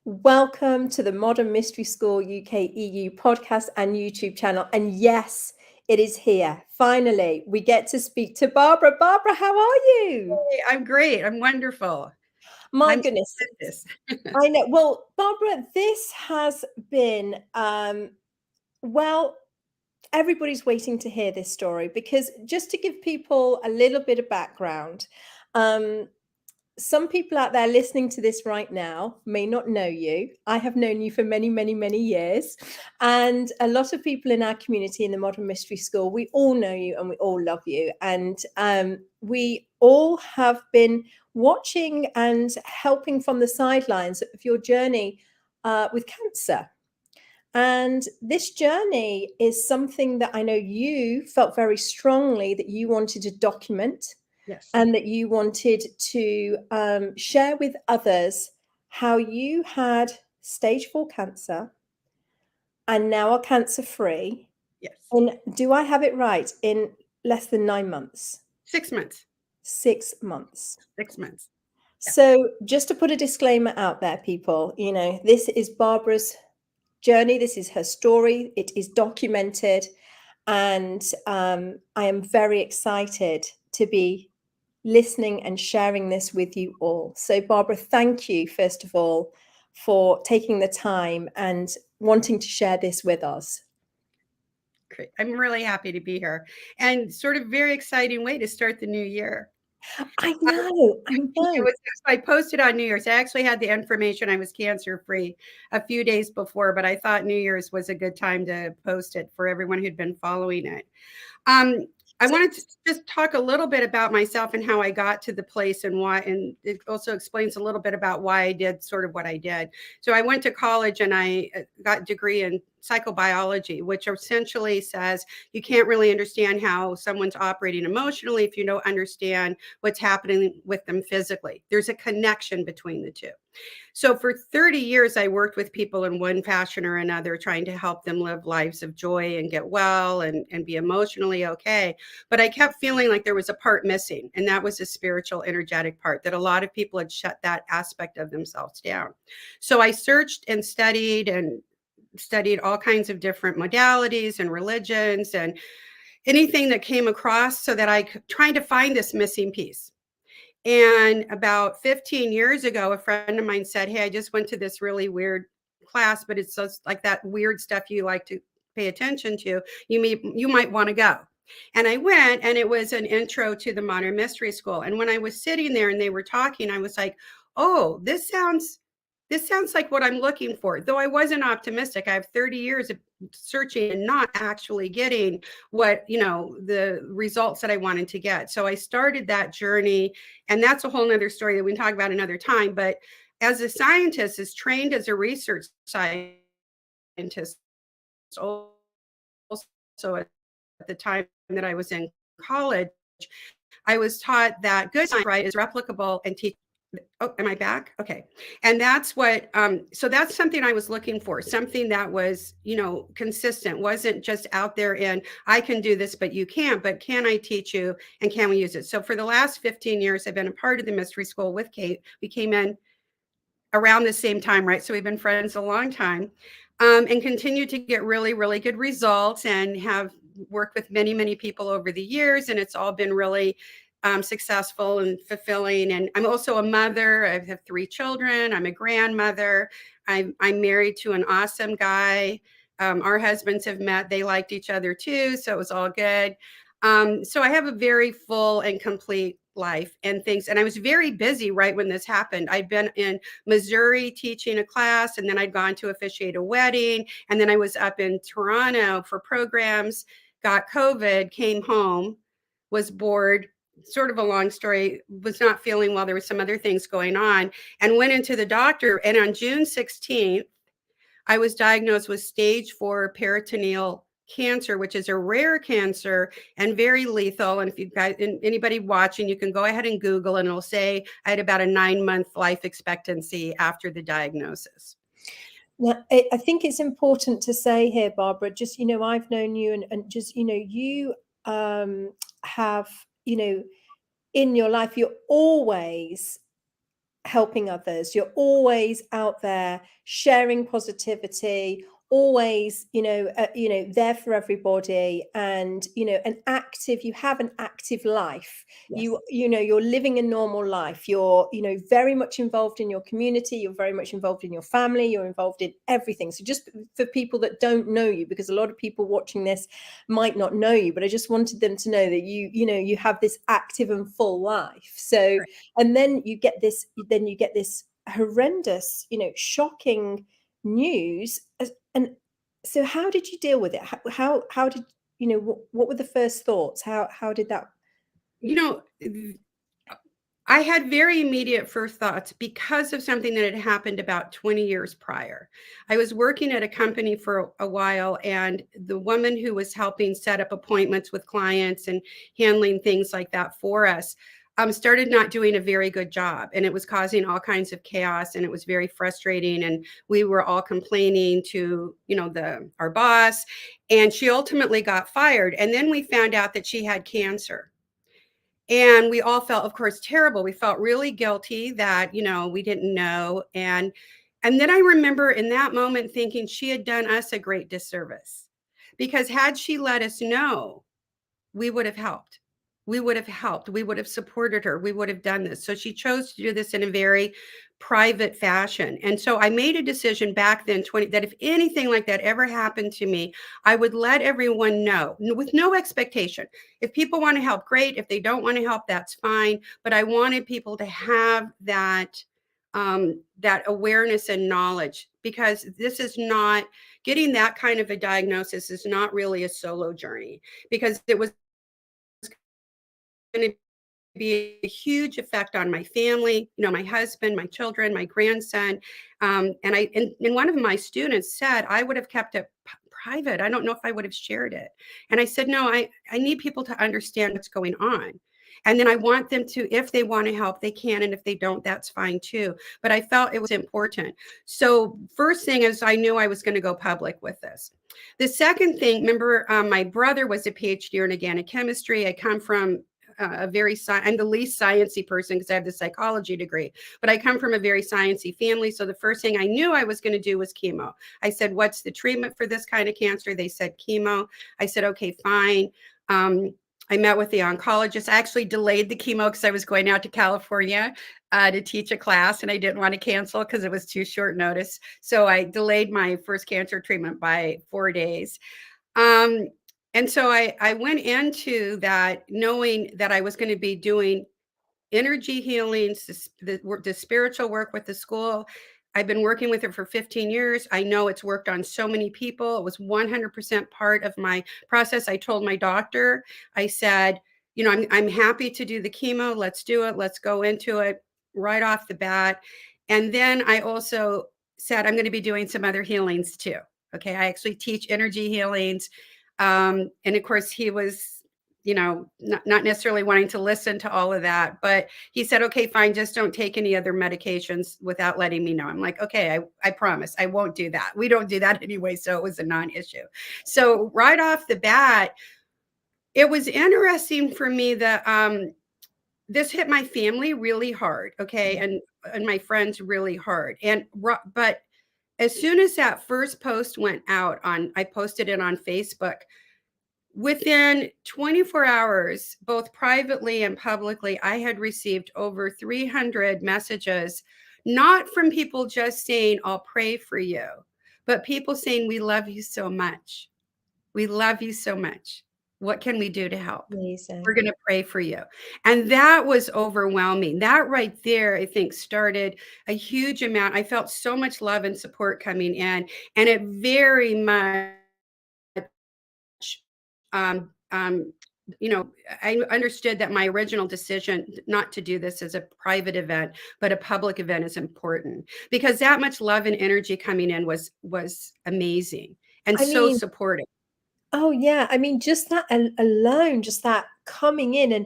Welcome to the Modern Mystery School UK EU podcast and YouTube channel. And yes, it is here. Finally, we get to speak to Barbara. Barbara, how are you? Hey, I'm great. I'm wonderful. My I'm goodness. this. I know. Well, Barbara, this has been, well, everybody's waiting to hear this story because just to give people a little bit of background, some people out there listening to this right now may not know you. I have known you for many, many, many years. And a lot of people in our community in the Modern Mystery School, we all know you and we all love you. And we all have been watching and helping from the sidelines of your journey with cancer. And this journey is something that I know you felt very strongly that you wanted to document. Yes. And that you wanted to share with others how you had stage 4 cancer and now are cancer free. Yes. And do I have it right? In less than 9 months? 6 months. 6 months. 6 months. Yeah. So just to put a disclaimer out there, people, this is Barbara's journey. This is her story. It is documented. And I am very excited to be listening and sharing this with you all. So Barbara, thank you first of all for taking the time and wanting to share this with us. Great. I'm really happy to be here and sort of very exciting way to start the new year. I know. I posted on New Year's. I actually had the information. I was cancer free a few days before, but I thought New Year's was a good time to post it for everyone who'd been following it. I wanted to just talk a little bit about myself and how I got to the place and why, and it also explains a little bit about why I did sort of what I did. So I went to college and I got a degree in psychobiology, which essentially says you can't really understand how someone's operating emotionally if you don't understand what's happening with them physically. There's a connection between the two. So for 30 years, I worked with people in one fashion or another, trying to help them live lives of joy and get well and be emotionally okay. But I kept feeling like there was a part missing, and that was a spiritual, energetic part, that a lot of people had shut that aspect of themselves down. So I searched and studied all kinds of different modalities and religions and anything that came across so that I could try to find this missing piece. And about 15 years ago, a friend of mine said, "Hey, I just went to this really weird class, but it's just like that weird stuff you like to pay attention to. You might want to go." And I went, and it was an intro to the Modern Mystery School. And when I was sitting there and they were talking, I was like, "Oh, this sounds like what I'm looking for." Though I wasn't optimistic. I have 30 years of searching and not actually getting what, the results that I wanted to get. So I started that journey, and that's a whole nother story that we can talk about another time. But as a scientist, is trained as a research scientist, also at the time that I was in college, I was taught that good science, right, is replicable and teachable. Oh, am I back? Okay. And that's what, so that's something I was looking for, something that was, consistent, wasn't just out there in, I can do this, but you can't, but can I teach you and can we use it? So for the last 15 years, I've been a part of the Mystery School with Kate. We came in around the same time, right? So we've been friends a long time, and continue to get really, really good results and have worked with many, many people over the years. And it's all been really successful and fulfilling. And I'm also a mother. I have 3 children. I'm a grandmother. I'm married to an awesome guy. Our husbands have met. They liked each other too. So it was all good. So I have a very full and complete life and things. And I was very busy right when this happened. I'd been in Missouri teaching a class, and then I'd gone to officiate a wedding. And then I was up in Toronto for programs, got COVID, came home, was bored, sort of a long story, was not feeling well. There was some other things going on, and went into the doctor. And on June 16th, I was diagnosed with stage 4 peritoneal cancer, which is a rare cancer and very lethal. And if you guys, anybody watching, you can go ahead and Google, and it'll say I had about a 9-month life expectancy after the diagnosis. Now, I think it's important to say here, Barbara, just, I've known you and just, you have, in your life, you're always helping others. You're always out there sharing positivity, always, there for everybody, and you have an active life. Yes. You're living a normal life. You're very much involved in your community. You're very much involved in your family. You're involved in everything. So just for people that don't know you, because a lot of people watching this might not know you, but I just wanted them to know that you have this active and full life. So, and then you get this horrendous, shocking news. And so how did you deal with it? How did what were the first thoughts? How did that? I had very immediate first thoughts because of something that had happened about 20 years prior. I was working at a company for a while, and the woman who was helping set up appointments with clients and handling things like that for us started not doing a very good job, and it was causing all kinds of chaos, and it was very frustrating, and we were all complaining to our boss, and she ultimately got fired. And then we found out that she had cancer. And we all felt, of course, terrible. We felt really guilty that, we didn't know. And then I remember in that moment thinking she had done us a great disservice, because had she let us know, we would have helped. We would have helped. We would have supported her. We would have done this. So she chose to do this in a very private fashion. And so I made a decision back then, that if anything like that ever happened to me, I would let everyone know with no expectation. If people want to help, great. If they don't want to help, that's fine. But I wanted people to have that awareness and knowledge, because this is not getting that kind of a diagnosis is not really a solo journey, because it was going to be a huge effect on my family, my husband, my children, my grandson. And one of my students said, I would have kept it private. I don't know if I would have shared it. And I said, no, I need people to understand what's going on. And then I want them to, if they want to help, they can. And if they don't, that's fine too. But I felt it was important. So first thing is, I knew I was going to go public with this. The second thing, remember, my brother was a PhD in organic chemistry. I come from I'm the least sciencey person because I have the psychology degree, but I come from a very sciencey family. So the first thing I knew I was going to do was chemo. I said, what's the treatment for this kind of cancer? They said chemo. I said, okay, fine. I met with the oncologist. I actually delayed the chemo because I was going out to California to teach a class, and I didn't want to cancel because it was too short notice. So I delayed my first cancer treatment by 4 days. And so I went into that knowing that I was going to be doing energy healings, the spiritual work with the school. I've been working with it for 15 years. I know it's worked on so many people. It was 100% part of my process. I told my doctor, I said, I'm happy to do the chemo. Let's do it. Let's go into it right off the bat. And then I also said, I'm going to be doing some other healings too. Okay. I actually teach energy healings. And of course, he was, not necessarily wanting to listen to all of that, but he said, okay, fine, just don't take any other medications without letting me know. I'm like, okay, I promise I won't do that. We don't do that anyway. So it was a non-issue. So right off the bat, it was interesting for me that this hit my family really hard. Okay. And my friends really hard. But as soon as that first post went out I posted it on Facebook, within 24 hours, both privately and publicly, I had received over 300 messages, not from people just saying, I'll pray for you, but people saying, we love you so much. We love you so much. What can we do to help? Amazing. We're going to pray for you. And that was overwhelming. That right there, I think, started a huge amount. I felt so much love and support coming in, and it very much I understood that my original decision not to do this as a private event, but a public event is important, because that much love and energy coming in was amazing and so supportive. Oh yeah. I mean, just that alone, just that coming in and,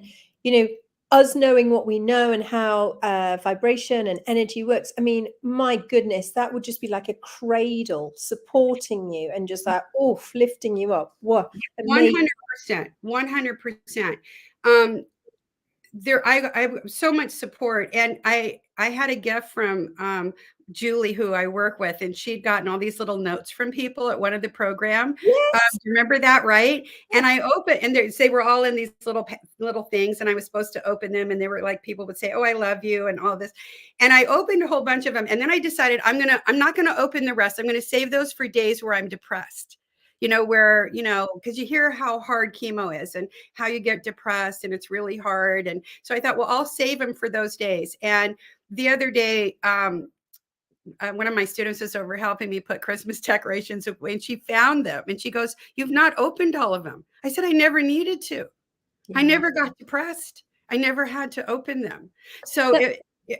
us knowing what we know and how vibration and energy works. I mean, my goodness, that would just be like a cradle supporting you and just that, oof, lifting you up. What? 100%. 100%. I so much support. And I had a gift from Julie, who I work with, and she'd gotten all these little notes from people at one of the program. Yes. Do you remember that? Right. And I opened, and they were all in these little things, and I was supposed to open them. And they were like, people would say, "Oh, I love you," and all this. And I opened a whole bunch of them. And then I decided I'm not going to open the rest. I'm going to save those for days where I'm depressed. Where, because you hear how hard chemo is and how you get depressed and it's really hard. And so I thought, well, I'll save them for those days. And the other day, one of my students was over helping me put Christmas decorations away, and she found them and she goes, "You've not opened all of them." I said, "I never needed to. Yeah. I never got depressed. I never had to open them." So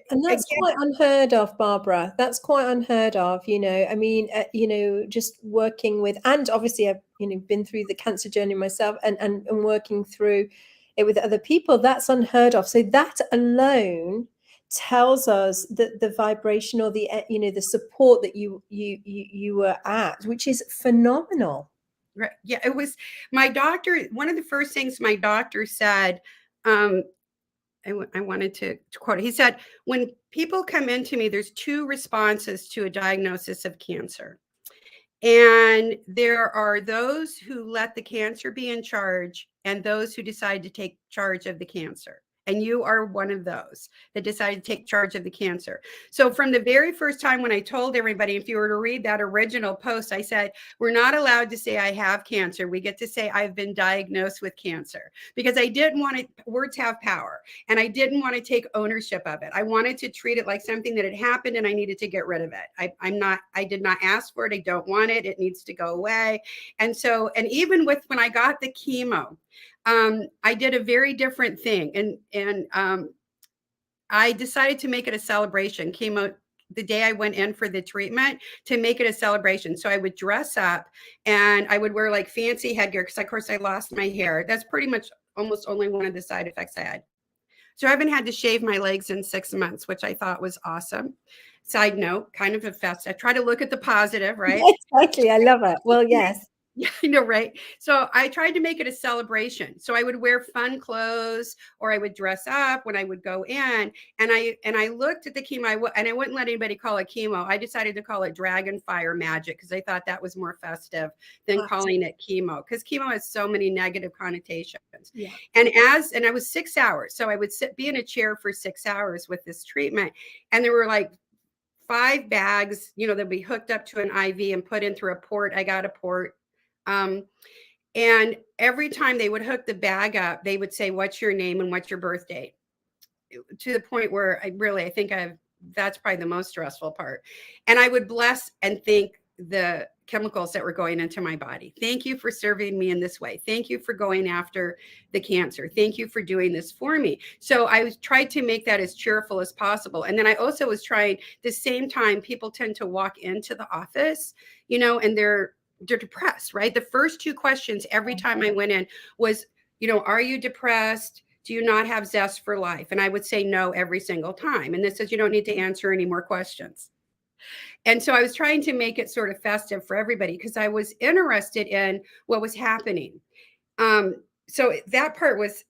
and that's quite unheard of, Barbara. That's quite unheard of, I mean, just working with, and obviously I've, been through the cancer journey myself and working through it with other people. That's unheard of. So that alone tells us that the vibration or the, the support that you were at, which is phenomenal. Right. Yeah, it was my doctor. One of the first things my doctor said, I wanted to quote it. He said, "When people come into me, there's two responses to a diagnosis of cancer. And there are those who let the cancer be in charge and those who decide to take charge of the cancer. And you are one of those that decided to take charge of the cancer." So from the very first time when I told everybody, if you were to read that original post, I said, we're not allowed to say I have cancer. We get to say I've been diagnosed with cancer, because I didn't want it. Words have power, and I didn't want to take ownership of it. I wanted to treat it like something that had happened and I needed to get rid of it. I did not ask for it. I don't want it. It needs to go away. And so, and even with when I got the chemo, I did a very different thing. And I decided to make it a celebration. Chemo, the day I went in for the treatment, to make it a celebration. So I would dress up and I would wear like fancy headgear, because of course I lost my hair. That's pretty much almost only one of the side effects I had. So I haven't had to shave my legs in 6 months, which I thought was awesome. Side note, kind of a fest. I try to look at the positive, right? Exactly. I love it. Well, yes. Yeah, I know, right? So I tried to make it a celebration. So I would wear fun clothes, or I would dress up when I would go in. And I looked at the chemo, and I wouldn't let anybody call it chemo. I decided to call it dragon fire magic, because I thought that was more festive than calling it chemo, because chemo has so many negative connotations. Yeah. And I was 6 hours. So I would be in a chair for 6 hours with this treatment. And there were like 5 bags, they'd be hooked up to an IV and put in through a port. I got a port. And every time they would hook the bag up, they would say, "What's your name and what's your birth date?" To the point where I think that's probably the most stressful part. And I would bless and thank the chemicals that were going into my body. "Thank you for serving me in this way. Thank you for going after the cancer. Thank you for doing this for me." So I tried to make that as cheerful as possible. And then I also was trying, the same time, people tend to walk into the office, and they're depressed, right? The first 2 questions every time I went in was, "Are you depressed? Do you not have zest for life?" And I would say no every single time. And this says, "You don't need to answer any more questions." And so I was trying to make it sort of festive for everybody, because I was interested in what was happening. So that part was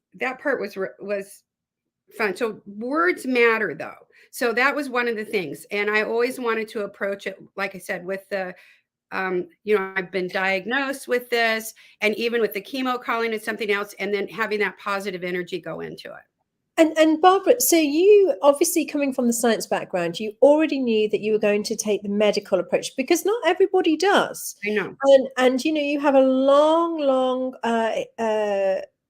fun. So words matter, though. So that was one of the things. And I always wanted to approach it, like I said, with the I've been diagnosed with this, and even with the chemo, calling it something else, and then having that positive energy go into it. And Barbara, so you obviously, coming from the science background, you already knew that you were going to take the medical approach, because not everybody does. I know. And you have a long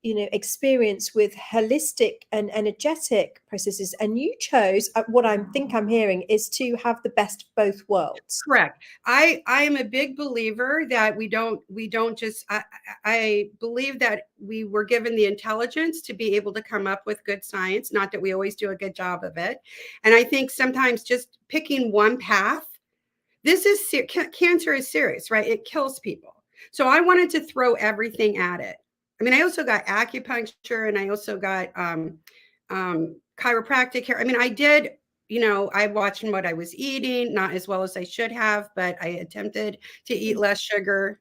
experience with holistic and energetic processes, and you chose, what I think I'm hearing is, to have the best of both worlds. Correct. I am a big believer that we don't just, I believe that we were given the intelligence to be able to come up with good science, not that we always do a good job of it. And I think sometimes just picking one path, cancer is serious, right? It kills people. So I wanted to throw everything at it. I mean, I also got acupuncture, and I also got chiropractic care. I mean, I did, I watched what I was eating, not as well as I should have, but I attempted to eat less sugar,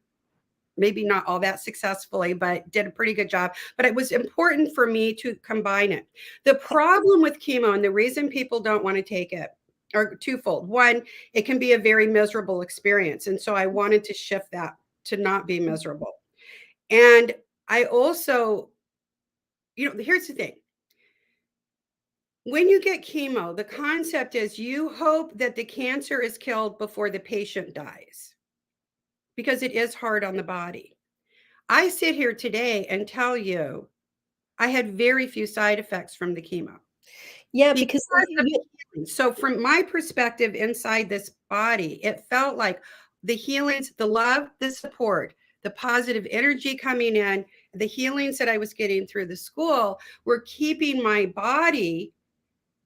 maybe not all that successfully, but did a pretty good job. But it was important for me to combine it. The problem with chemo, and the reason people don't want to take it, are twofold. One, it can be a very miserable experience. And so I wanted to shift that to not be miserable. And I also, here's the thing. When you get chemo, the concept is you hope that the cancer is killed before the patient dies, because it is hard on the body. I sit here today and tell you I had very few side effects from the chemo. Yeah, because so from my perspective inside this body, it felt like the healings, the love, the support, the positive energy coming in, the healings that I was getting through the school were keeping my body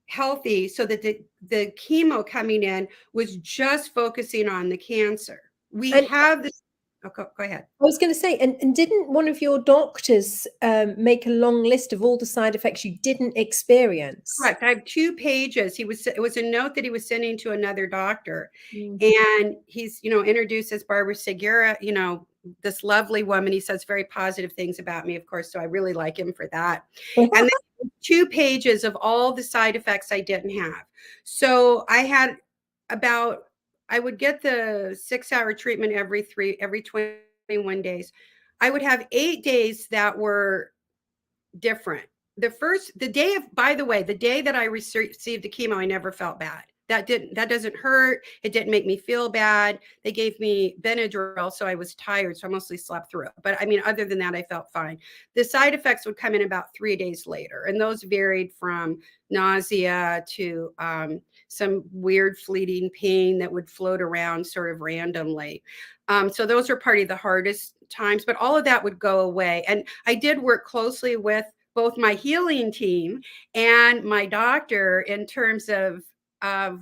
healthy, so that the chemo coming in was just focusing on the cancer. We have this. Oh, go ahead. I was going to say, and didn't one of your doctors make a long list of all the side effects you didn't experience? Correct. I have 2 pages. It was a note that he was sending to another doctor, and he's, introduced as Barbara Segura, this lovely woman. He says very positive things about me, of course, so I really like him for that. And then 2 pages of all the side effects I didn't have. So I had I would get the 6-hour treatment every 21 days. I would have 8 days that were different. The day that I received the chemo, I never felt bad. That doesn't hurt. It didn't make me feel bad. They gave me Benadryl, so I was tired, so I mostly slept through it. But I mean, other than that, I felt fine. The side effects would come in about 3 days later, and those varied from nausea to some weird fleeting pain that would float around sort of randomly. So those are part of the hardest times, but all of that would go away. And I did work closely with both my healing team and my doctor in terms of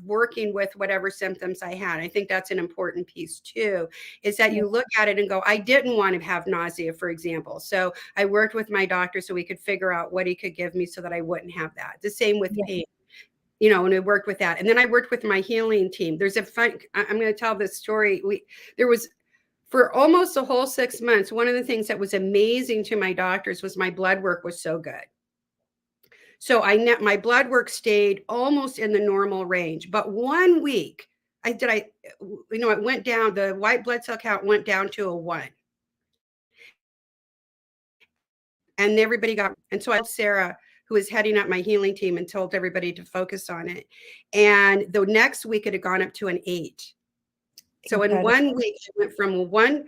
working with whatever symptoms I had. I think that's an important piece too, is that you look at it and go, I didn't want to have nausea, for example. So I worked with my doctor so we could figure out what he could give me so that I wouldn't have that. The same with pain, and I worked with that. And then I worked with my healing team. I'm going to tell this story. For almost the whole 6 months, one of the things that was amazing to my doctors was my blood work was so good. So my blood work stayed almost in the normal range. But 1 week, it went down. The white blood cell count went down to a 1. And and so I told Sarah, who was heading up my healing team, and told everybody to focus on it. And the next week it had gone up to an 8. So in 1 week, it went from a 1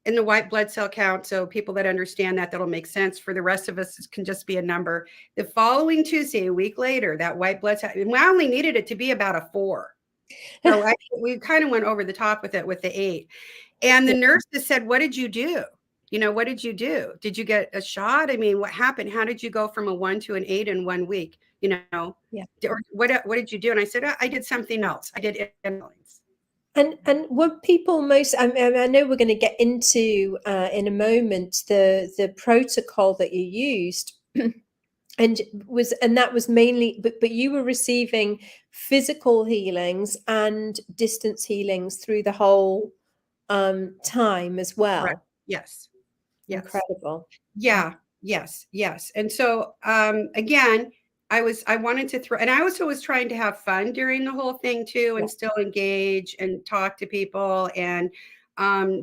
in the white blood cell count. So people that understand that'll make sense. For the rest of us, it can just be a number. The following Tuesday, a week later, that white blood cell, we only needed it to be about a 4. So we kind of went over the top with it with the 8. And the nurses said, what did you do? What did you do? Did you get a shot? I mean, what happened? How did you go from a 1 to an 8 in 1 week? Or what did you do? And I said, I did something else. I did inhalings. And were people most? I know we're going to get into in a moment the protocol that you used, and that was mainly, but you were receiving physical healings and distance healings through the whole time as well. Correct. Yes. Incredible. Yeah. Yes. And so again, I wanted to and I also was trying to have fun during the whole thing too, and still engage and talk to people and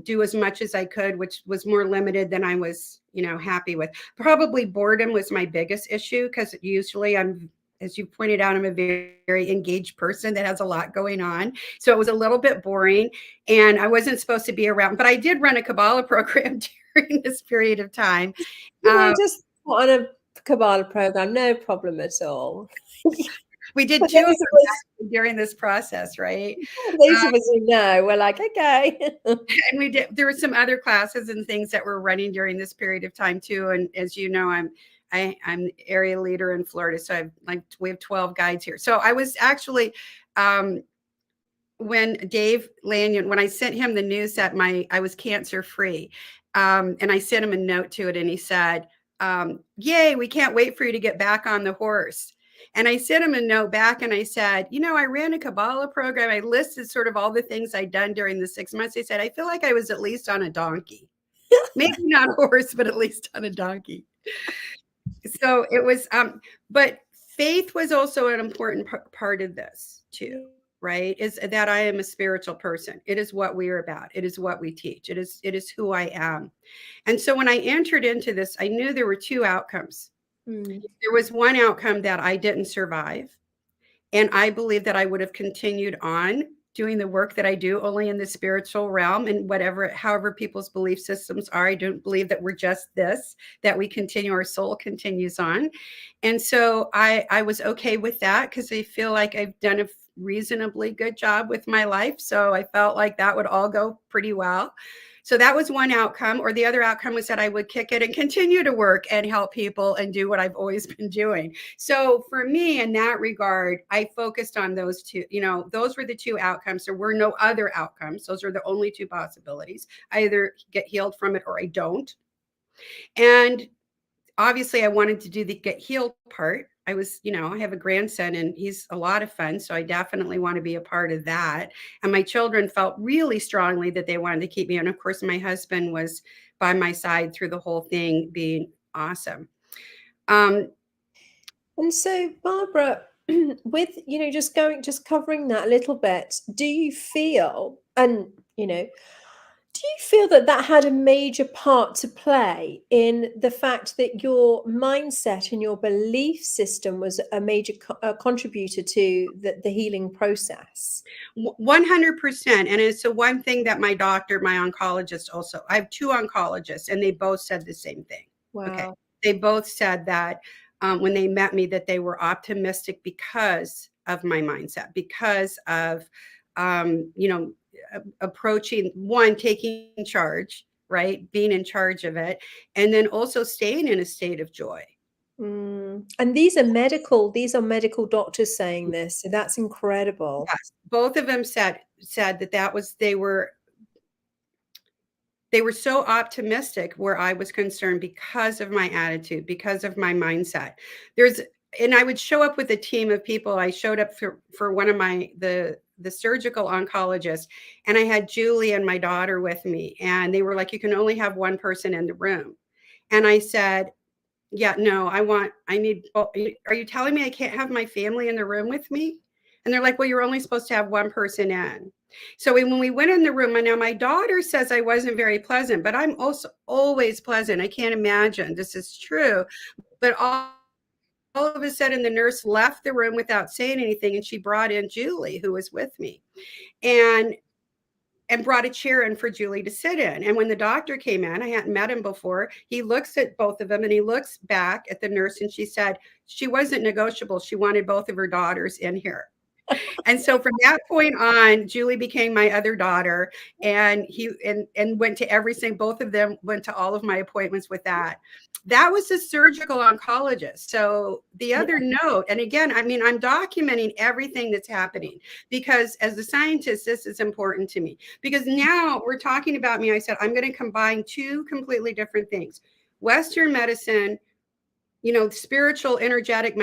do as much as I could, which was more limited than I was, happy with. Probably boredom was my biggest issue, because usually as you pointed out, I'm a very, very engaged person that has a lot going on. So it was a little bit boring, and I wasn't supposed to be around, but I did run a Kabbalah program during this period of time. Just on a Kabbalah program, no problem at all. We did 2 of them during this process, right? Those of us who know, we're like, okay. And there were some other classes and things that were running during this period of time too. And as you know, I'm area leader in Florida, so we have 12 guides here. So I was actually, when Dave Lanyon, when I sent him the news that I was cancer free, and I sent him a note to it, and he said, yay, we can't wait for you to get back on the horse. And I sent him a note back, and I said, I ran a Kabbalah program. I listed sort of all the things I'd done during the 6 months. I said, I feel like I was at least on a donkey. Maybe not a horse, but at least on a donkey. So it was, but faith was also an important part of this too, right? Is that I am a spiritual person. It is what we are about. It is what we teach. It is who I am. And so when I entered into this, I knew there were two outcomes. There was one outcome that I didn't survive. And I believe that I would have continued on doing the work that I do only in the spiritual realm and whatever, however people's belief systems are. I don't believe that we're just this, that we continue, our soul continues on. And so I was okay with that because I feel like I've done a reasonably good job with my life. So I felt like that would all go pretty well. So that was one outcome, or the other outcome was that I would kick it and continue to work and help people and do what I've always been doing. So for me, in that regard, I focused on those two. You know, those were the two outcomes. There were no other outcomes. Those are the only two possibilities. I either get healed from it or I don't. And obviously I wanted to do the get healed part. I was, you know, I have a grandson and he's a lot of fun. So I definitely want to be a part of that. And my children felt really strongly that they wanted to keep me. And of course, my husband was by my side through the whole thing, being awesome. And so, Barbara, with, just covering that a little bit, do you feel, and, do you feel that that had a major part to play in the fact that your mindset and your belief system was a major contributor to the healing process? 100%. And it's the one thing that my doctor, my oncologist also, I have two oncologists and they both said the same thing. Wow. Okay. They both said that when they met me, that they were optimistic because of my mindset, because of, approaching one, taking charge, right? Being in charge of it. And then also staying in a state of joy. And these are medical doctors saying this. So that's incredible. Yes. Both of them said that was, they were so optimistic where I was concerned because of my attitude, because of my mindset. And I would show up with a team of people. I showed up for one of the surgical oncologists, and I had Julie and my daughter with me, and they were like, you can only have one person in the room. And I said, yeah, no, I need, are you telling me I can't have my family in the room with me? And they're like, well, you're only supposed to have one person in. So when we went in the room, and now my daughter says I wasn't very pleasant, but I'm also always pleasant. I can't imagine this is true. But all of a sudden, the nurse left the room without saying anything, and she brought in Julie, who was with me, and brought a chair in for Julie to sit in. And when the doctor came in, I hadn't met him before, he looks at both of them and he looks back at the nurse, and she said she wasn't negotiable. She wanted both of her daughters in here. And so from that point on, Julie became my other daughter, and went to everything. Both of them went to all of my appointments with that. That was a surgical oncologist. So the other note, and again, I mean, I'm documenting everything that's happening because as a scientist, this is important to me because now we're talking about me. I said, I'm going to combine two completely different things. Western medicine, spiritual, energetic,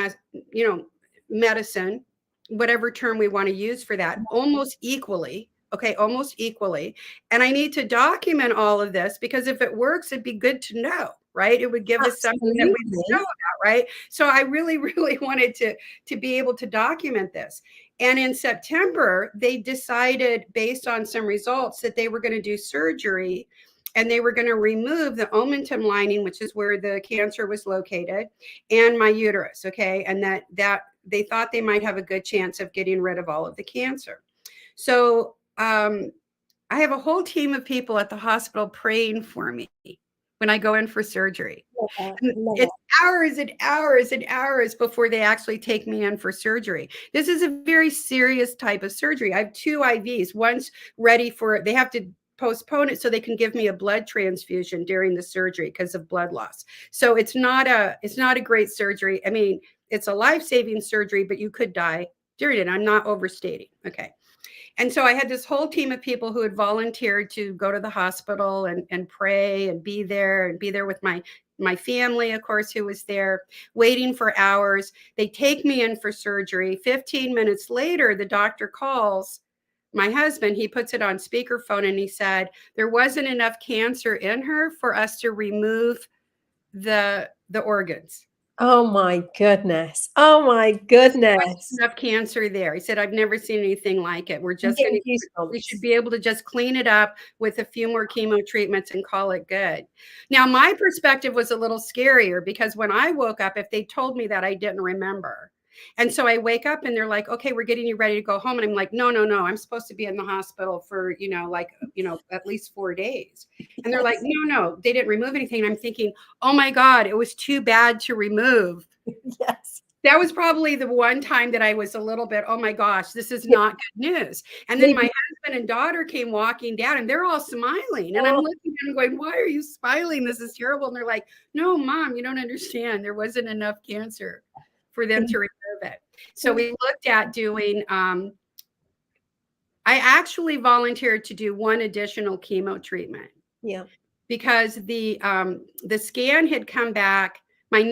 medicine, whatever term we want to use for that, almost equally. Okay, almost equally. And I need to document all of this because if it works, it'd be good to know, right? It would give us something that we know about, right? So I really, really wanted to be able to document this. And in September, they decided based on some results that they were going to do surgery and they were going to remove the omentum lining, which is where the cancer was located, and my uterus. Okay. And that they thought they might have a good chance of getting rid of all of the cancer. So I have a whole team of people at the hospital praying for me when I go in for surgery. It's hours and hours and hours before they actually take me in for surgery. This is a very serious type of surgery. I have 2 IVs. One's ready for, they have to postpone it so they can give me a blood transfusion during the surgery because of blood loss. So it's not a great surgery. I mean, it's a life-saving surgery, but you could die during it. I'm not overstating. Okay. And so I had this whole team of people who had volunteered to go to the hospital and pray and be there with my family, of course, who was there waiting for hours. They take me in for surgery. 15 minutes later, the doctor calls my husband, he puts it on speakerphone and he said, there wasn't enough cancer in her for us to remove the organs. Oh my goodness. Oh my goodness. Enough cancer there. He said, I've never seen anything like it. We're I'm just going getting to, we goosebumps. should be able to just clean it up with a few more chemo treatments and call it good. Now, my perspective was a little scarier because when I woke up, if they told me that, I didn't remember. And so I wake up and they're like, okay, we're getting you ready to go home. And I'm like, no, no, no, I'm supposed to be in the hospital for, at least 4 days. And they're like, no, no, they didn't remove anything. And I'm thinking, oh my God, it was too bad to remove. Yes. That was probably the one time that I was a little bit, oh my gosh, this is not good news. And then my husband and daughter came walking down and they're all smiling. And I'm looking at them going, why are you smiling? This is terrible. And they're like, no, Mom, you don't understand. There wasn't enough cancer for them to remove it. So we looked at doing, I actually volunteered to do one additional chemo treatment. Yeah. Because the scan had come back. My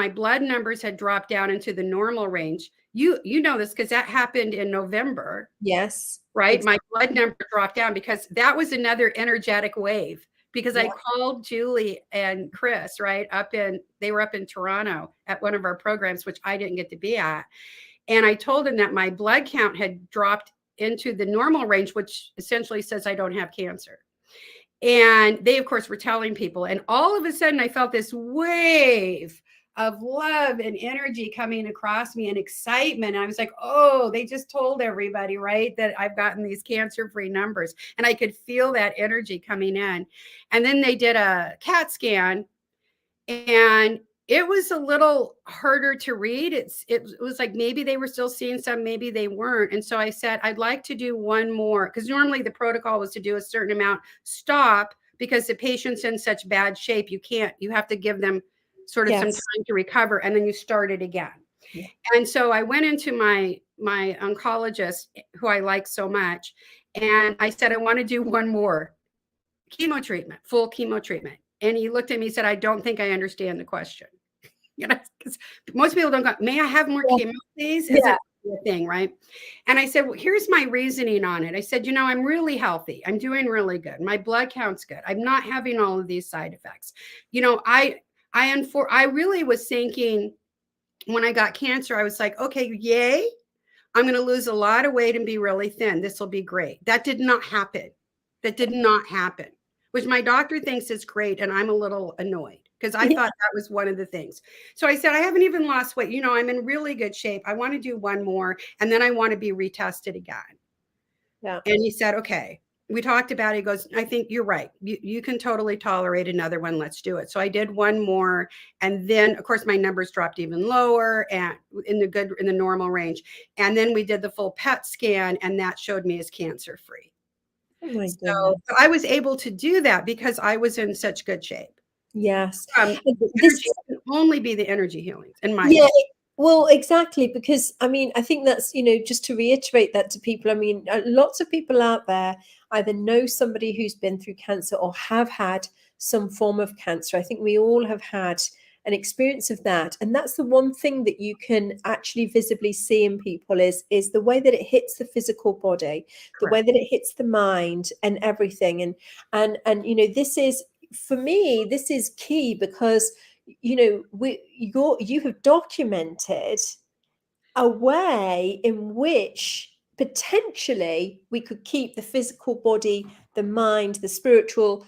blood numbers had dropped down into the normal range. You know this because that happened in November. Yes. Right. Exactly. My blood number dropped down because that was another energetic wave. Because I called Julie and Chris, right, they were up in Toronto at one of our programs, which I didn't get to be at. And I told them that my blood count had dropped into the normal range, which essentially says I don't have cancer. And they, of course, were telling people. And all of a sudden, I felt this wave of love and energy coming across me and excitement. And I was like, oh, they just told everybody, right, that I've gotten these cancer-free numbers. And I could feel that energy coming in. And then they did a CAT scan. And it was a little harder to read. It was like maybe they were still seeing some, maybe they weren't. And so I said, I'd like to do one more, because normally the protocol was to do a certain amount, stop, because the patient's in such bad shape, you have to give them sort of some time to recover, and then you start it again. Yeah. And so I went into my oncologist, who I like so much, and I said, I want to do one more chemo treatment, full chemo treatment. And he looked at me and said, I don't think I understand the question. Because most people don't go, may I have more chemo, please? Is it a thing, right? And I said, well, here's my reasoning on it. I said, I'm really healthy. I'm doing really good. My blood count's good. I'm not having all of these side effects. I really was thinking when I got cancer, I was like, okay, yay. I'm going to lose a lot of weight and be really thin. This will be great. That did not happen. Which my doctor thinks is great. And I'm a little annoyed because I thought that was one of the things. So I said, I haven't even lost weight. I'm in really good shape. I want to do one more. And then I want to be retested again. Yeah. And he said, okay. We talked about it. He goes, I think you're right. You can totally tolerate another one. Let's do it. So I did one more. And then, of course, my numbers dropped even lower and in the normal range. And then we did the full PET scan, and that showed me as cancer-free. Oh my goodness. So I was able to do that because I was in such good shape. Yes. This can only be the energy healing in my opinion. Well, exactly, because I think that's, just to reiterate that to people, lots of people out there either know somebody who's been through cancer or have had some form of cancer. I think we all have had an experience of that. And that's the one thing that you can actually visibly see in people is the way that it hits the physical body, the way that it hits the mind and everything. And this is, for me, this is key because you have documented a way in which potentially we could keep the physical body, the mind, the spiritual,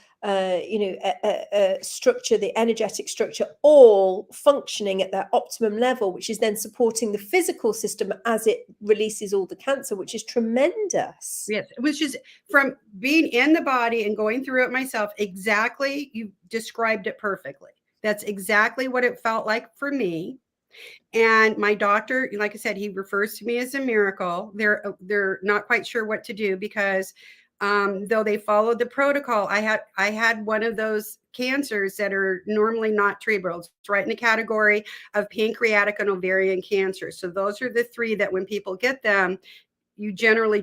structure, the energetic structure, all functioning at their optimum level, which is then supporting the physical system as it releases all the cancer, which is tremendous. Yes, which is from being in the body and going through it myself. Exactly, you described it perfectly. That's exactly what it felt like for me. And my doctor, like I said, he refers to me as a miracle. They're not quite sure what to do because though they followed the protocol, I had one of those cancers that are normally not treatable. It's right in the category of pancreatic and ovarian cancer. So those are the three that when people get them, you generally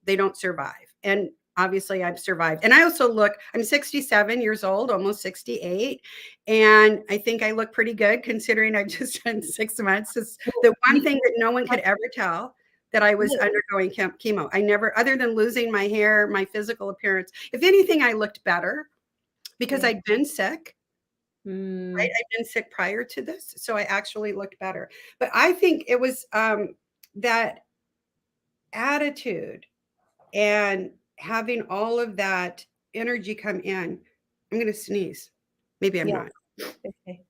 they don't survive. And obviously I've survived. And I also I'm 67 years old, almost 68. And I think I look pretty good considering I've just done 6 months. It's the one thing that no one could ever tell that I was undergoing chemo. I never, other than losing my hair, my physical appearance, if anything, I looked better because I'd been sick. Right? I'd been sick prior to this, so I actually looked better. But I think it was that attitude and having all of that energy come in. I'm going to sneeze. Maybe I'm not. Okay.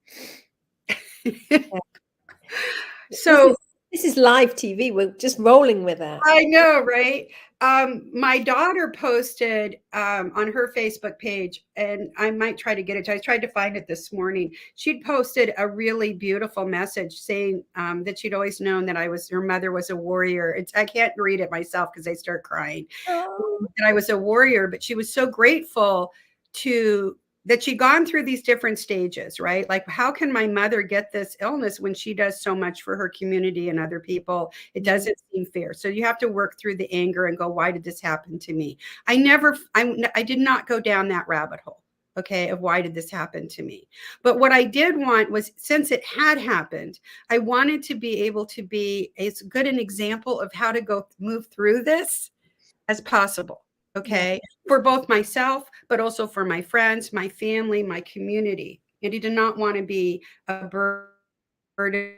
So this is live TV. We're just rolling with it. I know, right? My daughter posted on her Facebook page, and I might try to get it. I tried to find it this morning. She'd posted a really beautiful message saying that she'd always known that her mother was a warrior. I can't read it myself because I start crying. That I was a warrior, but she was so grateful that she'd gone through these different stages, right? Like, how can my mother get this illness when she does so much for her community and other people? It doesn't seem fair. So you have to work through the anger and go, why did this happen to me? I did not go down that rabbit hole, okay, of why did this happen to me? But what I did want was, since it had happened, I wanted to be able to be as good an example of how to move through this as possible. Okay. For both myself, but also for my friends, my family, my community. And I did not want to be a burden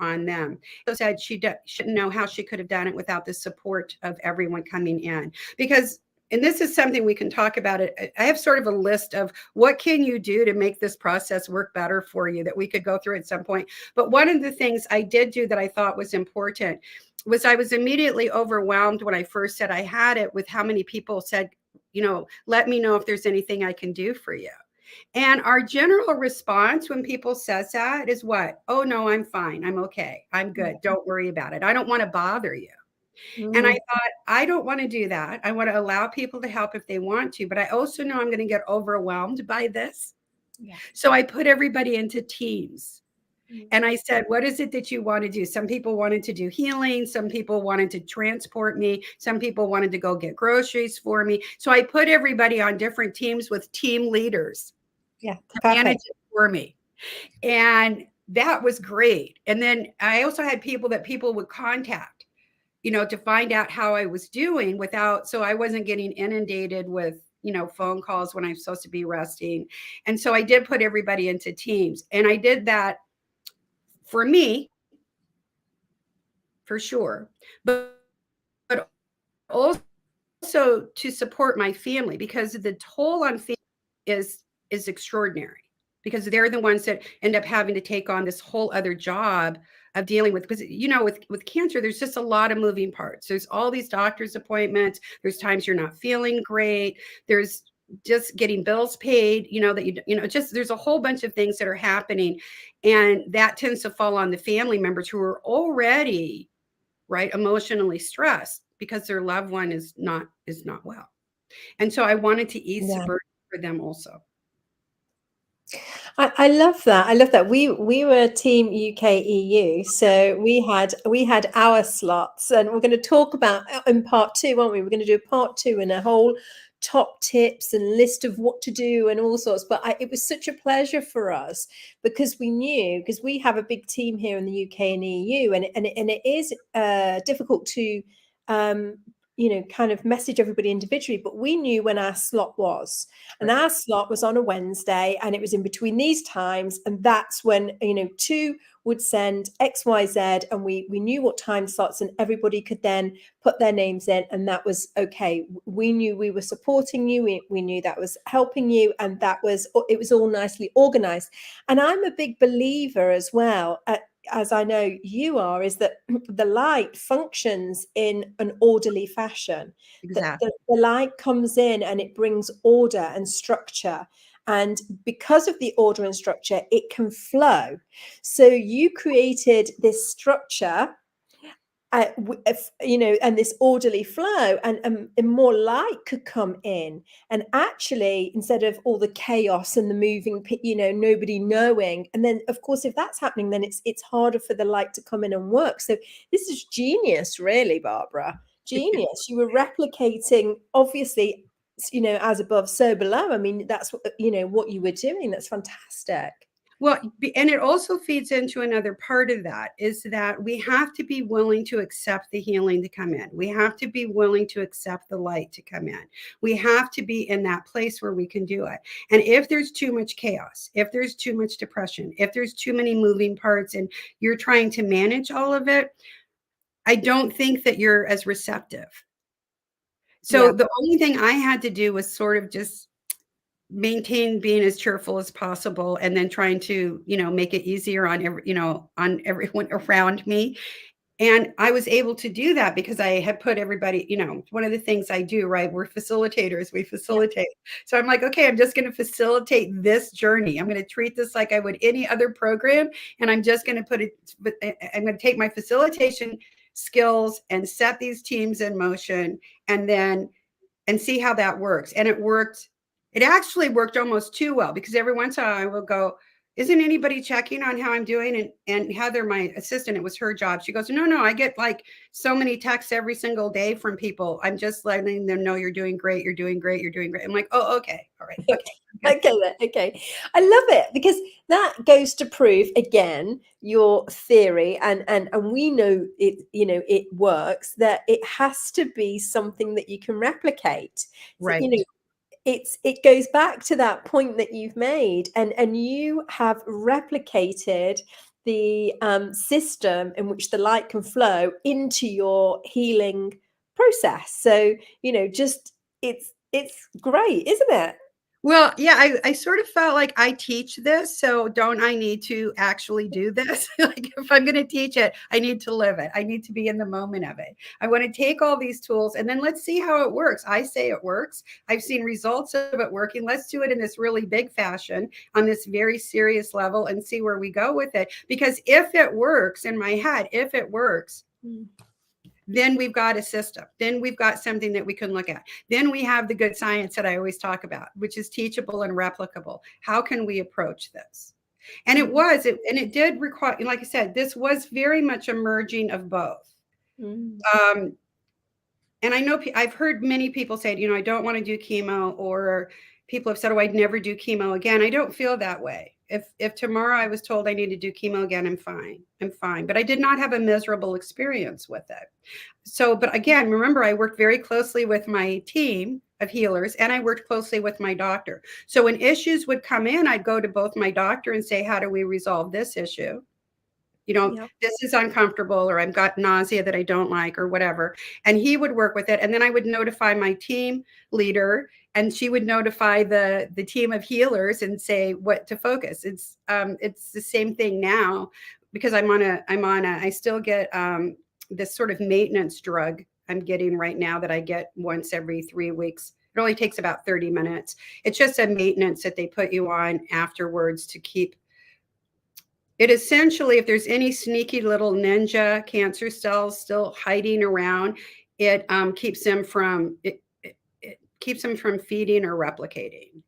on them. So said she shouldn't know how she could have done it without the support of everyone coming in. Because, and this is something we can talk about it. I have sort of a list of what can you do to make this process work better for you that we could go through at some point. But one of the things I did do that I thought was important was I was immediately overwhelmed when I first said I had it with how many people said, let me know if there's anything I can do for you. And our general response when people says that is what? Oh, no, I'm fine. I'm okay. I'm good. Don't worry about it. I don't want to bother you. And I thought, I don't want to do that. I want to allow people to help if they want to, but I also know I'm going to get overwhelmed by this. So I put everybody into teams. And I said, what is it that you want to do? Some people wanted to do healing. Some people wanted to transport me. Some people wanted to go get groceries for me. So I put everybody on different teams with team leaders. To manage it for me. And that was great. And then I also had people would contact, to find out how I was doing so I wasn't getting inundated with, phone calls when I'm supposed to be resting. And so I did put everybody into teams. And I did that for me, for sure, but also to support my family, because the toll on family is extraordinary, because they're the ones that end up having to take on this whole other job of dealing with, because with cancer, there's just a lot of moving parts. There's all these doctor's appointments. There's times you're not feeling great. There's just getting bills paid, there's a whole bunch of things that are happening. And that tends to fall on the family members who are already, right, emotionally stressed because their loved one is not well. And so I wanted to ease the burden for them also. I love that. I love that. We were Team UK EU, so we had our slots, and we're going to talk about in part 2, aren't we? We're going to do a part 2 and a whole top tips and list of what to do and all sorts. But it was such a pleasure for us because we have a big team here in the UK and EU, and it is difficult to kind of message everybody individually, but we knew when our slot was, and our slot was on a Wednesday, and it was in between these times, and that's when 2 would send XYZ, and we knew what time slots, and everybody could then put their names in, and that was okay. We knew we were supporting you, we knew that was helping you, and it was all nicely organized. And I'm a big believer as well, as I know you are, is that the light functions in an orderly fashion. Exactly. The light comes in and it brings order and structure. And because of the order and structure, it can flow. So you created this structure, and this orderly flow, and more light could come in. And actually, instead of all the chaos and the moving, nobody knowing. And then, of course, if that's happening, then it's harder for the light to come in and work. So this is genius, really, Barbara. Genius. You were replicating, obviously, as above, so below. I mean, that's what you were doing. That's fantastic. Well, and it also feeds into another part of that, is that we have to be willing to accept the healing to come in. We have to be willing to accept the light to come in. We have to be in that place where we can do it. And if there's too much chaos, if there's too much depression, if there's too many moving parts and you're trying to manage all of it, I don't think that you're as receptive. So Yeah. the only thing I had to do was sort of just maintain being as cheerful as possible, and then trying to, make it easier on on everyone around me. And I was able to do that because I had put everybody, one of the things I do, right? We're facilitators, we Yeah. facilitate. So I'm like, okay, I'm just going to facilitate this journey. I'm going to treat this like I would any other program. And I'm just going to I'm going to take my facilitation skills and set these teams in motion, and see how that works. And it worked. It actually worked almost too well, because every once in a while I will go, isn't anybody checking on how I'm doing? And Heather, my assistant, it was her job. She goes, no, I get like so many texts every single day from people. I'm just letting them know you're doing great. You're doing great. You're doing great. I'm like, oh, okay. All right. Okay. Okay. I love it, because that goes to prove again your theory, and we know it, it works, that it has to be something that you can replicate. So, Right. it goes back to that point that you've made, and you have replicated the system in which the light can flow into your healing process. So, just it's great, isn't it? Well, yeah, I sort of felt like I teach this, so don't I need to actually do this? Like, if I'm going to teach it, I need to live it. I need to be in the moment of it. I want to take all these tools and then let's see how it works. I say it works. I've seen results of it working. Let's do it in this really big fashion on this very serious level and see where we go with it. Because if it works in my head, if it works, then we've got a system. Then we've got something that we can look at. Then we have the good science that I always talk about, which is teachable and replicable. How can we approach this? And it did require, like I said, this was very much a merging of both. And I know I've heard many people say, I don't want to do chemo, or people have said, oh, I'd never do chemo again. I don't feel that way. If tomorrow I was told I need to do chemo again, I'm fine. I'm fine. But I did not have a miserable experience with it. So, but again, remember, I worked very closely with my team of healers, and I worked closely with my doctor. So when issues would come in, I'd go to both my doctor and say, how do we resolve this issue? This is uncomfortable, or I've got nausea that I don't like, or whatever. And he would work with it. And then I would notify my team leader, and she would notify the team of healers and say what to focus. It's the same thing now, because I still get this sort of maintenance drug I'm getting right now that I get once every 3 weeks. It only takes about 30 minutes. It's just a maintenance that they put you on afterwards to keep it. Essentially, if there's any sneaky little ninja cancer cells still hiding around, it keeps them from feeding or replicating.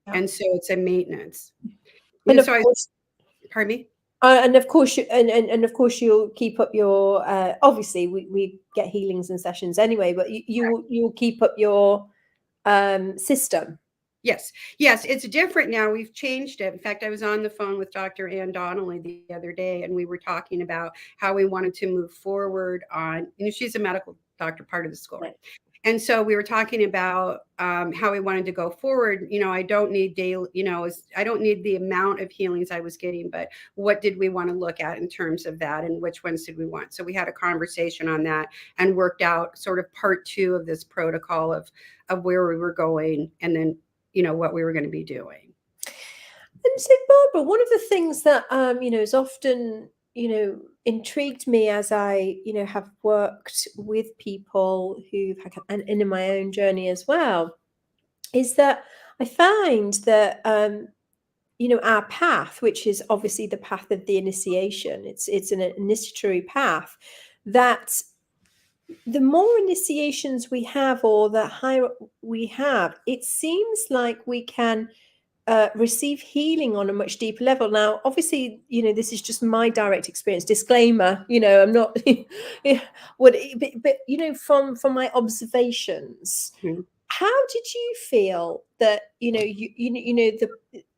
Yeah. And so it's a maintenance. And of course, pardon me. And of course, and of course, you'll keep up your. Obviously, we get healings and sessions anyway, but you'll keep up your system. Yes, it's different now. We've changed it. In fact, I was on the phone with Dr. Ann Donnelly the other day, and we were talking about how we wanted to move forward on. She's a medical doctor, part of the school. Right. And so we were talking about how we wanted to go forward. I don't need daily, I don't need the amount of healings I was getting, but what did we want to look at in terms of that, and which ones did we want? So we had a conversation on that and worked out sort of part 2 of this protocol of where we were going, and then, what we were going to be doing. And so, Barbara, one of the things that, is often, intrigued me as I, have worked with people who've had, and in my own journey as well, is that I find that, our path, which is obviously the path of the initiation, it's an initiatory path, that the more initiations we have, or the higher we have, it seems like we can receive healing on a much deeper level. Now, obviously, this is just my direct experience. Disclaimer, I'm not but from my observations, how did you feel that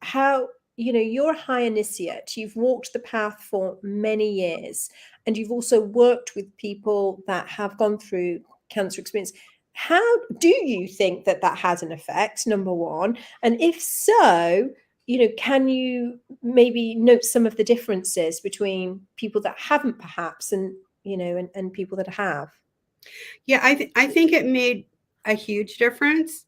how you're a high initiate. You've walked the path for many years, and you've also worked with people that have gone through cancer experience. How do you think that has an effect, number one? And if so, can you maybe note some of the differences between people that haven't perhaps and people that have? Yeah, I think it made a huge difference.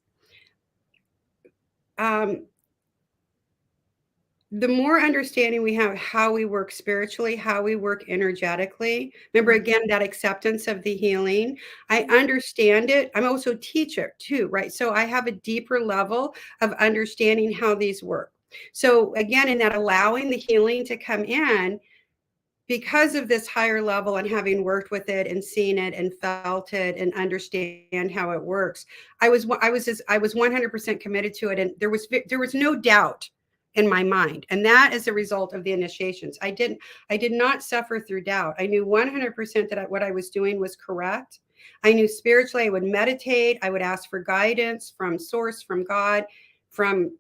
The more understanding we have how we work spiritually, how we work energetically, remember again, that acceptance of the healing, I understand it. I'm also a teacher too, right? So I have a deeper level of understanding how these work. So again, in that allowing the healing to come in, because of this higher level and having worked with it and seen it and felt it and understand how it works, I was 100% committed to it, and there was no doubt in my mind. And that is a result of the initiations. I did not suffer through doubt. I knew 100% that what I was doing was correct. I knew spiritually. I would meditate. I would ask for guidance from source, from God, from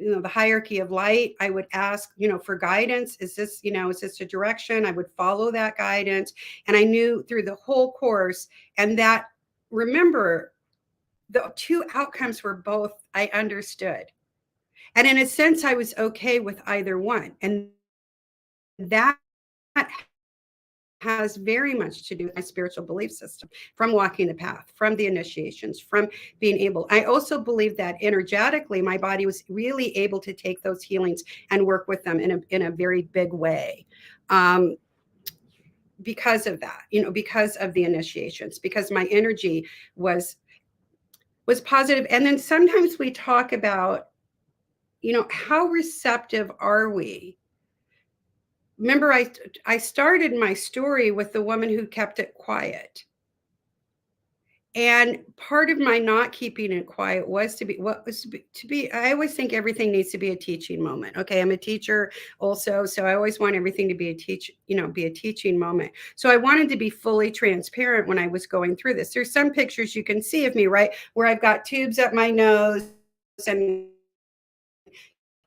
the hierarchy of light. I would ask, for guidance. Is this a direction? I would follow that guidance. And I knew through the whole course, and that, remember, the two outcomes were both, I understood. And in a sense, I was okay with either one. And that has very much to do with my spiritual belief system, from walking the path, from the initiations, from being able. I also believe that energetically, my body was really able to take those healings and work with them in a very big way. Because of that, because of the initiations, because my energy was positive. And then sometimes we talk about, how receptive are we? Remember, I started my story with the woman who kept it quiet. And part of my not keeping it quiet was to be, I always think everything needs to be a teaching moment. Okay. I'm a teacher also. So I always want everything to be a teaching moment. So I wanted to be fully transparent when I was going through this. There's some pictures you can see of me, right, where I've got tubes up my nose, and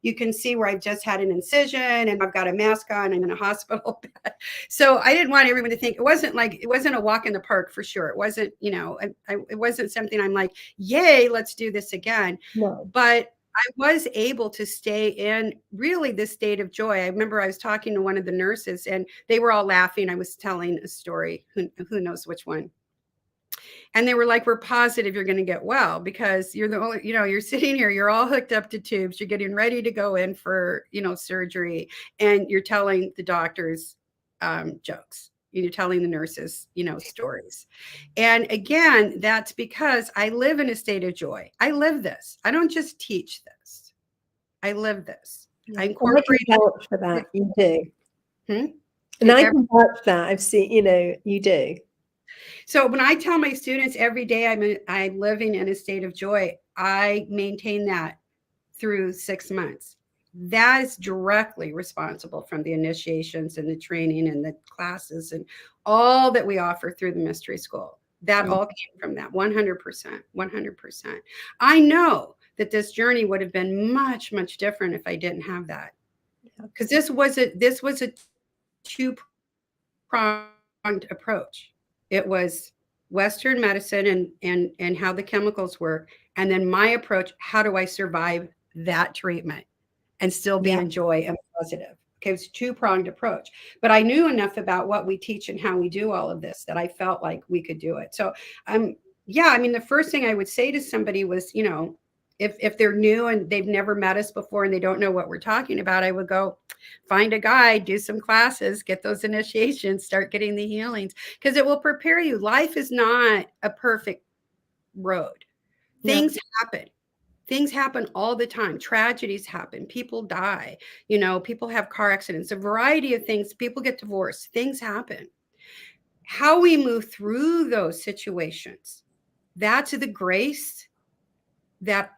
you can see where I've just had an incision and I've got a mask on and in a hospital bed. So I didn't want everyone to think it wasn't a walk in the park for sure. It wasn't, it wasn't something I'm like, yay, let's do this again. No. But I was able to stay in really this state of joy. I remember I was talking to one of the nurses and they were all laughing. I was telling a story, who knows which one. And they were like, we're positive you're going to get well because you're the only, you're sitting here, you're all hooked up to tubes, you're getting ready to go in for, surgery, and you're telling the doctors jokes. You're telling the nurses, stories. And again, that's because I live in a state of joy. I live this. I don't just teach this. I live this. Yeah. I incorporate vouch for that. You do. And I can vouch that. I've seen, you do. So when I tell my students every day I'm living in a state of joy, I maintain that through 6 months. That is directly responsible from the initiations and the training and the classes and all that we offer through the mystery school. That all came from that 100%, 100%. I know that this journey would have been much, much different if I didn't have that. Because this was a two-pronged approach. It was Western medicine and how the chemicals work. And then my approach, how do I survive that treatment and still be in joy and positive? Okay, it was a two-pronged approach. But I knew enough about what we teach and how we do all of this that I felt like we could do it. So the first thing I would say to somebody was, if they're new and they've never met us before and they don't know what we're talking about, I would go find a guide, do some classes, get those initiations, start getting the healings, because it will prepare you. Life is not a perfect road. Things happen. Things happen all the time. Tragedies happen. People die. People have car accidents, a variety of things. People get divorced. Things happen. How we move through those situations, that's the grace that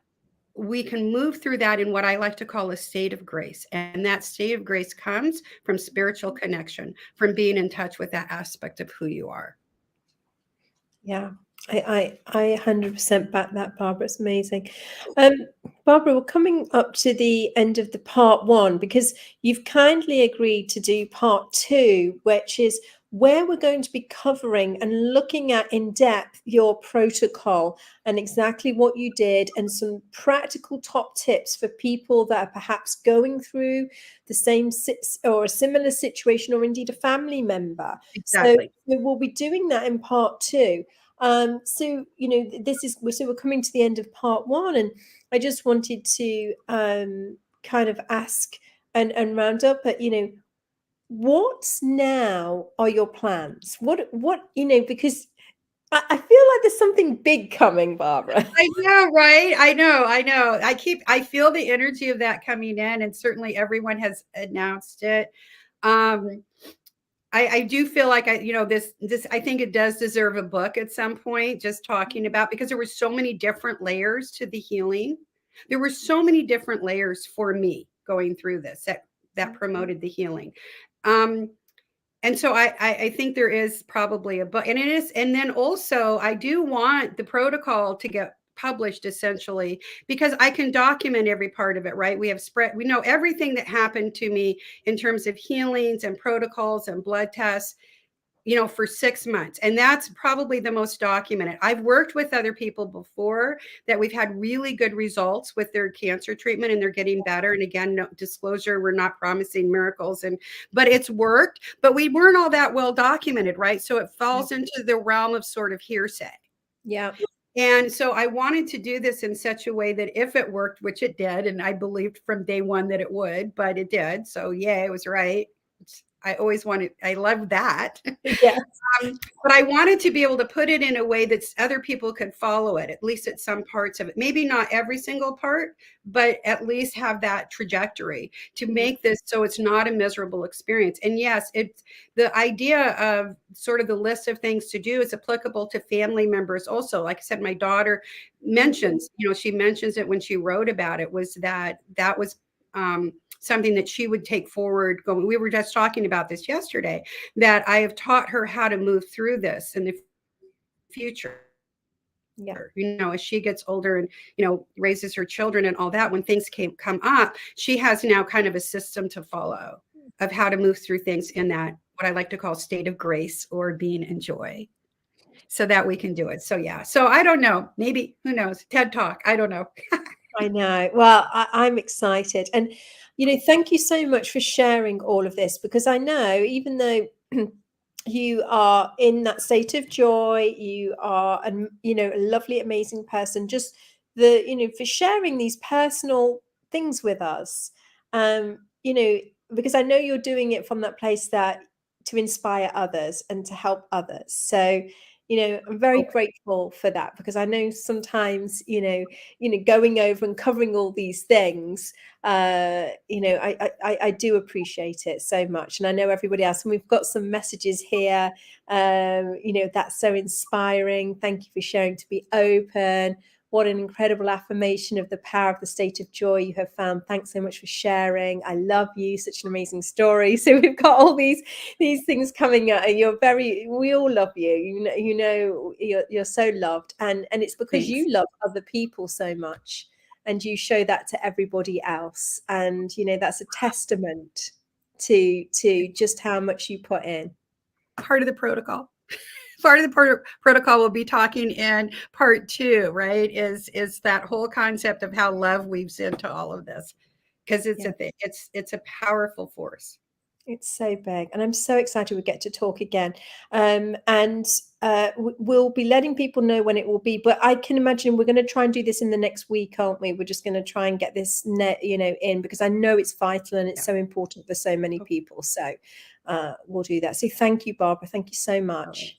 we can move through that in what I like to call a state of grace. And that state of grace comes from spiritual connection, from being in touch with that aspect of who you are. Yeah. I 100% back that, Barbara. It's amazing. Barbara, we're coming up to the end of the part one because you've kindly agreed to do part two, which is where we're going to be covering and looking at in depth your protocol and exactly what you did and some practical top tips for people that are perhaps going through the same or a similar situation, or indeed a family member. Exactly. So we'll be doing that in part two. So we're coming to the end of part one, and I just wanted to kind of ask and round up at, what's now are your plans? What because I feel like there's something big coming, Barbara. I know, right? I know. I feel the energy of that coming in, and certainly everyone has announced it. I do feel like I think it does deserve a book at some point, just talking about, because there were so many different layers to the healing. There were so many different layers for me going through this that promoted the healing. And so I think there is probably a book, and it is, and then also I do want the protocol to get published, essentially, because I can document every part of it, right? We know everything that happened to me in terms of healings and protocols and blood tests, for 6 months. And that's probably the most documented. I've worked with other people before that we've had really good results with their cancer treatment, and they're getting better. And again, no disclosure, we're not promising miracles, but it's worked, but we weren't all that well documented, right? So it falls into the realm of sort of hearsay. Yeah. And so I wanted to do this in such a way that if it worked, which it did, and I believed from day one that it would, but it did. So yeah, it was right. I love that. Yeah. But I wanted to be able to put it in a way that other people could follow it, at least at some parts of it. Maybe not every single part, but at least have that trajectory to make this so it's not a miserable experience. And yes, it's the idea of sort of the list of things to do is applicable to family members also. Like I said, my daughter mentions, she mentions it when she wrote about it, was that was something that she would take forward going. We were just talking about this yesterday, that I have taught her how to move through this in the future. Yeah. As she gets older and, raises her children and all that, when things come up, she has now kind of a system to follow of how to move through things in that, what I like to call state of grace or being in joy, so that we can do it. So yeah. So I don't know, maybe, who knows, TED Talk. I don't know. I know. Well, I'm excited. And, thank you so much for sharing all of this, because I know, even though you are in that state of joy, you are, a lovely, amazing person, just for sharing these personal things with us, because I know you're doing it from that place to inspire others and to help others. So, I'm very grateful for that, because I know sometimes, going over and covering all these things, I do appreciate it so much. And I know everybody else, and we've got some messages here, that's so inspiring. Thank you for sharing, to be open. What an incredible affirmation of the power of the state of joy you have found. Thanks so much for sharing. I love you. Such an amazing story. So we've got all these things coming up. We all love you. You're so loved. And it's because Thanks. you love other people so much, and you show that to everybody else. And, that's a testament to just how much you put in. Part of the protocol. Part of the protocol we'll be talking in part 2, right? Is that whole concept of how love weaves into all of this, because it's a powerful force. It's so big, and I'm so excited we get to talk again. We'll be letting people know when it will be, but I can imagine we're going to try and do this in the next week, aren't we? We're just going to try and get this in, because I know it's vital and it's so important for so many people. So we'll do that. So thank you, Barbara. Thank you so much.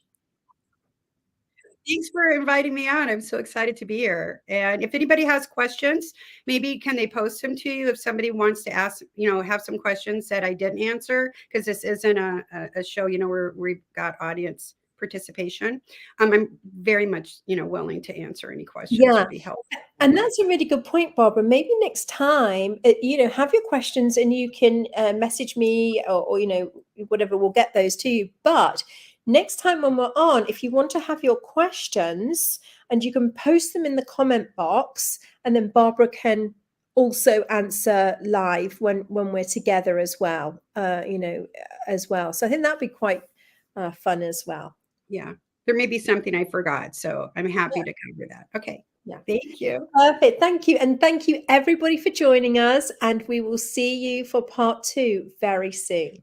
Thanks for inviting me on. I'm so excited to be here. And if anybody has questions, maybe can they post them to you if somebody wants to ask, have some questions that I didn't answer, because this isn't a show, where we've got audience participation. I'm very much, willing to answer any questions. Yeah. Would be helpful. And that's a really good point, Barbara. Maybe next time, have your questions and you can message me or whatever, we'll get those to you. But next time when we're on, if you want to have your questions, and you can post them in the comment box, and then Barbara can also answer live when we're together as well, as well. So I think that'd be quite fun as well. Yeah. There may be something I forgot, so I'm happy to cover that. Okay. Yeah. Thank you. Perfect. Thank you. And thank you everybody for joining us. And we will see you for part 2 very soon.